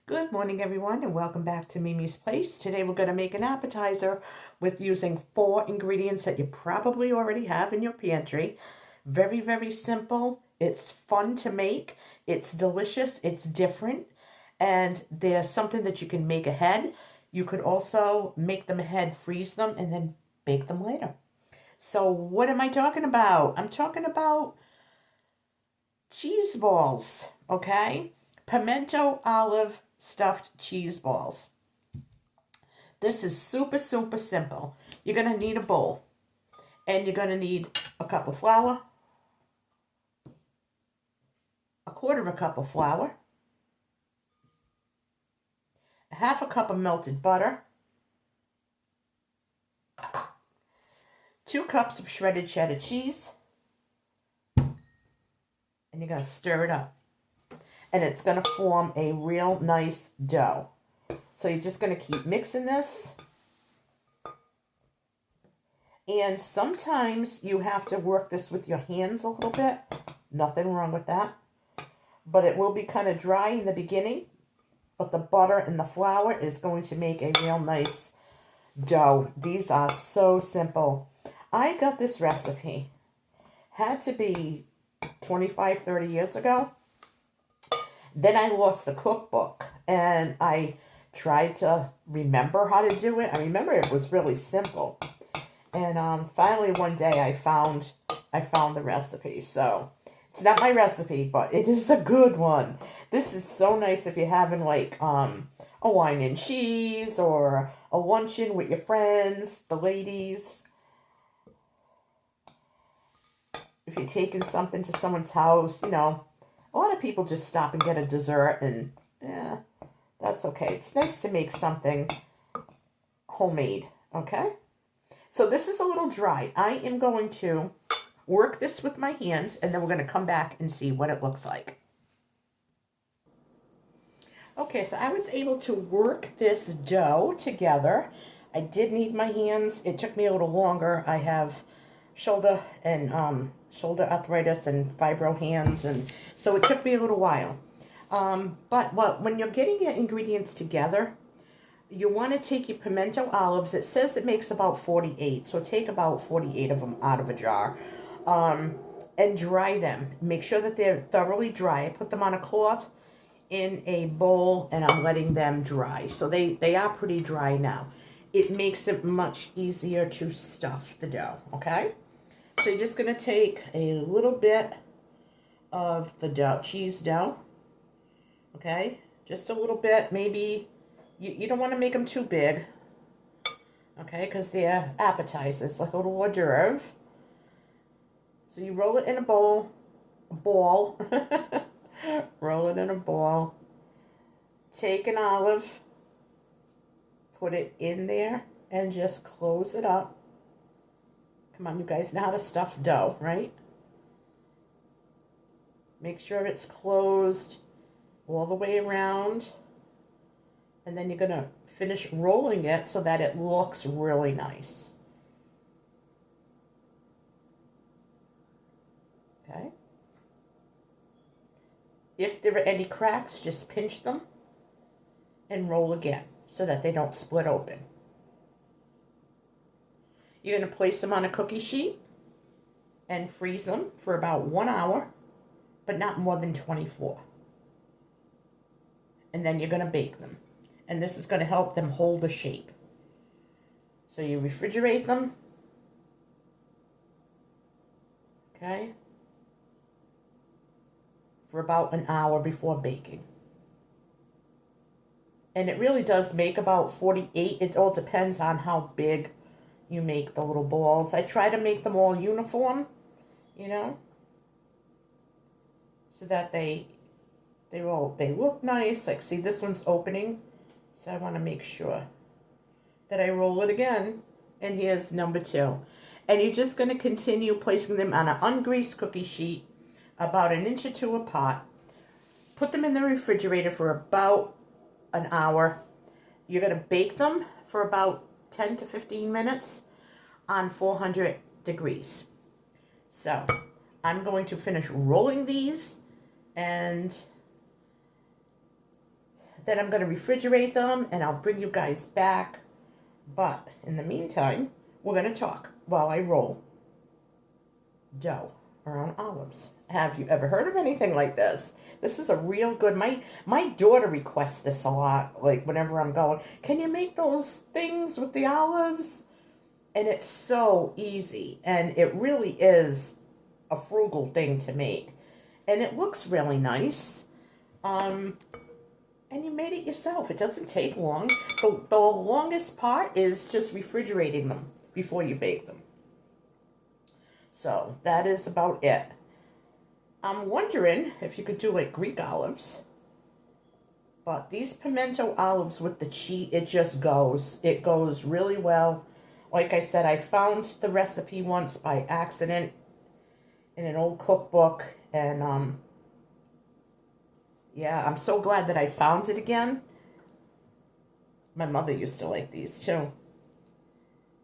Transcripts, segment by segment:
Good morning, everyone, and welcome back to Mimi's Place. Today we're going to make an appetizer with using 4 ingredients that you probably already have in your pantry. Very, very simple. It's fun to make. It's delicious. It's different. And there's something that you can make ahead. You could also make them ahead, freeze them, and then bake them later. So what am I talking about? I'm talking about cheese balls, okay? Pimento olive stuffed cheese balls. This is super, super simple. You're going to need a bowl. And you're going to need a cup of flour, a quarter of a cup of flour, a half a cup of melted butter, 2 cups of shredded cheddar cheese, and you're going to stir it up. And it's going to form a real nice dough. So you're just going to keep mixing this. And sometimes you have to work this with your hands a little bit. Nothing wrong with that. But it will be kind of dry in the beginning. But the butter and the flour is going to make a real nice dough. These are so simple. I got this recipe. Had to be 25, 30 years ago. Then I lost the cookbook, and I tried to remember how to do it. I remember it was really simple. And finally one day I found the recipe. So it's not my recipe, but it is a good one. This is so nice if you're having like a wine and cheese or a luncheon with your friends, the ladies. If you're taking something to someone's house, you know, a lot of people just stop and get a dessert, and yeah, that's okay. It's nice to make something homemade, okay? So this is a little dry. I am going to work this with my hands, and then we're going to come back and see what it looks like. Okay, so I was able to work this dough together. I did need my hands. It took me a little longer. I have shoulder arthritis and fibro hands, and so it took me a little while. But when you're getting your ingredients together, you want to take your pimento olives. It says it makes about 48, so take about 48 of them out of a jar, and dry them. Make sure that they're thoroughly dry. Put them on a cloth in a bowl, and I'm letting them dry. So they are pretty dry now. It makes it much easier to stuff the dough, okay? So you're just going to take a little bit of the dough, cheese dough, okay? Just a little bit. Maybe you don't want to make them too big, okay? Because they're appetizers, like a little hors d'oeuvre. So you roll it in a ball. Roll it in a ball. Take an olive, put it in there, and just close it up. Come on, you guys know how to stuff dough, right? Make sure it's closed all the way around. And then you're going to finish rolling it so that it looks really nice. Okay? If there are any cracks, just pinch them and roll again so that they don't split open. You're going to place them on a cookie sheet and freeze them for about 1 hour, but not more than 24. And then you're going to bake them. And this is going to help them hold the shape. So you refrigerate them. Okay? For about an hour before baking. And it really does make about 48. It all depends on how big you make the little balls. I try to make them all uniform, you know, so that they look nice. Like, see, this one's opening, so I want to make sure that I roll it again. And here's number 2. And you're just going to continue placing them on an ungreased cookie sheet, about 1 inch or 2 apart. Put them in the refrigerator for about an hour. You're going to bake them for about 10 to 15 minutes on 400 degrees. So I'm going to finish rolling these, and then I'm going to refrigerate them and I'll bring you guys back. But in the meantime, we're going to talk while I roll dough around olives. Have you ever heard of anything like this? This is a real good, my daughter requests this a lot, like whenever I'm going, can you make those things with the olives? And it's so easy, and it really is a frugal thing to make. And it looks really nice. And you made it yourself. It doesn't take long. The longest part is just refrigerating them before you bake them. So that is about it. I'm wondering if you could do like Greek olives. But these pimento olives with the cheese, it just goes. It goes really well. Like I said, I found the recipe once by accident in an old cookbook. And yeah, I'm so glad that I found it again. My mother used to like these too.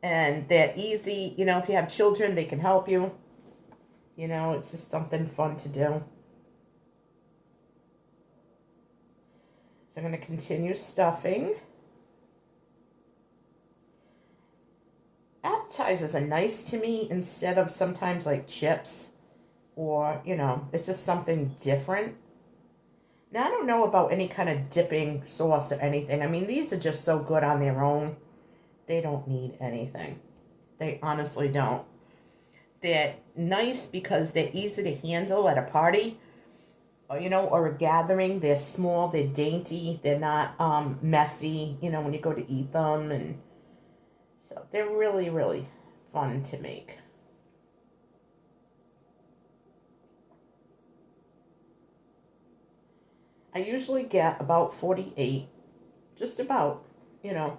And they're easy. You know, if you have children, they can help you. You know, it's just something fun to do. So I'm going to continue stuffing. Appetizers are nice to me instead of sometimes like chips. Or, you know, it's just something different. Now, I don't know about any kind of dipping sauce or anything. I mean, these are just so good on their own. They don't need anything. They honestly don't. They're nice because they're easy to handle at a party, or, you know, or a gathering. They're small, they're dainty, they're not messy, you know, when you go to eat them. And so they're really, really fun to make. I usually get about 48, just about, you know.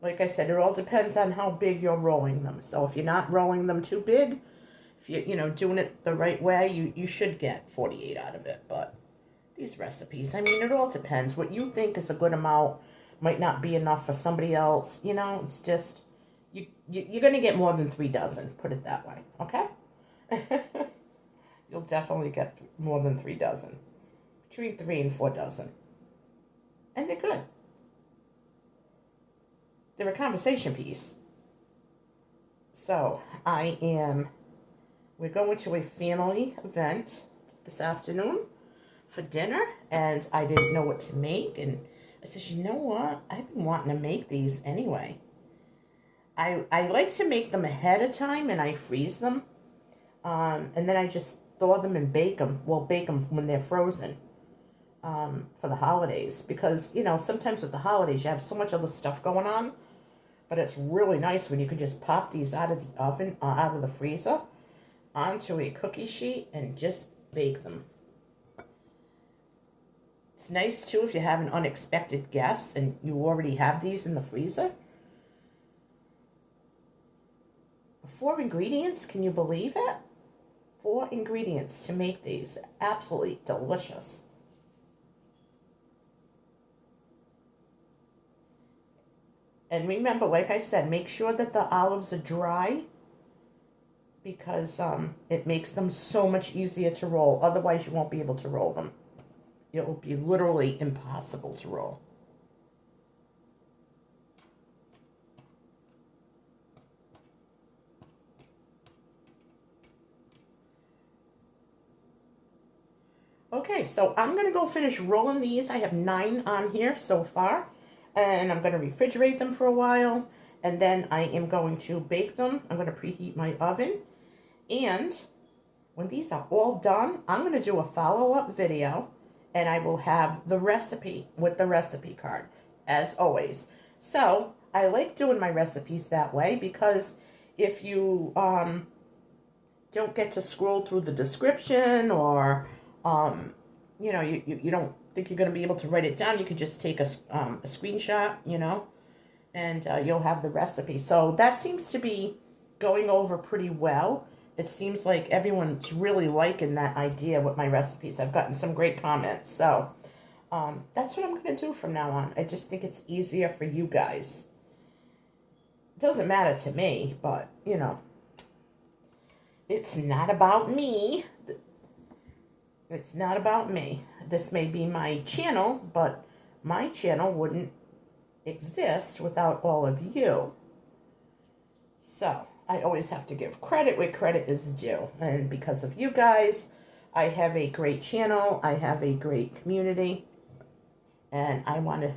Like I said, it all depends on how big you're rolling them. So if you're not rolling them too big, if you're, you know, doing it the right way, you should get 48 out of it. But these recipes, I mean, it all depends. What you think is a good amount might not be enough for somebody else. You know, it's just, you're going to get more than 3 dozen, put it that way, okay? You'll definitely get more than 3 dozen. Between 3 and 4 dozen. And they're good. They're a conversation piece. So, we're going to a family event this afternoon for dinner, and I didn't know what to make, and I said, you know what? I've been wanting to make these anyway. I like to make them ahead of time, and I freeze them, and then I just thaw them and bake them. Well, bake them when they're frozen for the holidays, because, you know, sometimes with the holidays, you have so much other stuff going on. But it's really nice when you can just pop these out of the oven, out of the freezer, onto a cookie sheet and just bake them. It's nice, too, if you have an unexpected guest and you already have these in the freezer. 4 ingredients, can you believe it? 4 ingredients to make these. Absolutely delicious. And remember, like I said, make sure that the olives are dry, because it makes them so much easier to roll. Otherwise, you won't be able to roll them. It will be literally impossible to roll. Okay, so I'm going to go finish rolling these. I have 9 on here so far. And I'm going to refrigerate them for a while. And then I am going to bake them. I'm going to preheat my oven. And when these are all done, I'm going to do a follow-up video. And I will have the recipe with the recipe card, as always. So, I like doing my recipes that way, because if you don't get to scroll through the description, or you know, you don't think you're going to be able to write it down, you could just take a screenshot, you know, and you'll have the recipe. So that seems to be going over pretty well. It seems like everyone's really liking that idea with my recipes. I've gotten some great comments. So that's what I'm going to do from now on. I just think it's easier for you guys. It doesn't matter to me, but, you know, it's not about me. It's not about me. This may be my channel, but my channel wouldn't exist without all of you. So I always have to give credit where credit is due. And because of you guys, I have a great channel. I have a great community. And I want to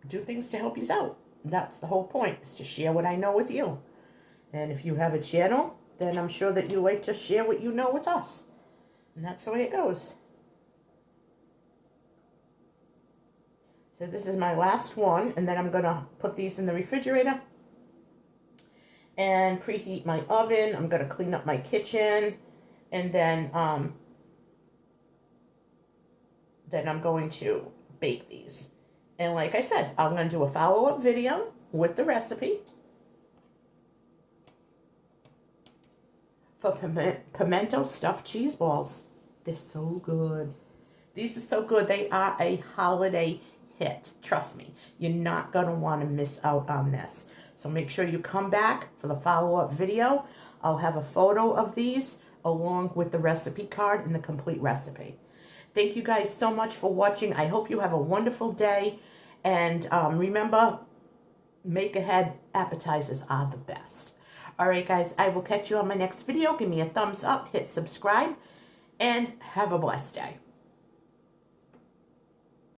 do things to help you out. That's the whole point, is to share what I know with you. And if you have a channel, then I'm sure that you like to share what you know with us. And that's the way it goes. So this is my last one, and then I'm going to put these in the refrigerator and preheat my oven. I'm going to clean up my kitchen, and then I'm going to bake these. And like I said, I'm going to do a follow-up video with the recipe for pimento stuffed cheese balls. They're so good. These are so good. They are a holiday hit. Trust me. You're not going to want to miss out on this. So make sure you come back for the follow-up video. I'll have a photo of these along with the recipe card and the complete recipe. Thank you guys so much for watching. I hope you have a wonderful day. And remember, make ahead appetizers are the best. All right, guys, I will catch you on my next video. Give me a thumbs up, hit subscribe, and have a blessed day.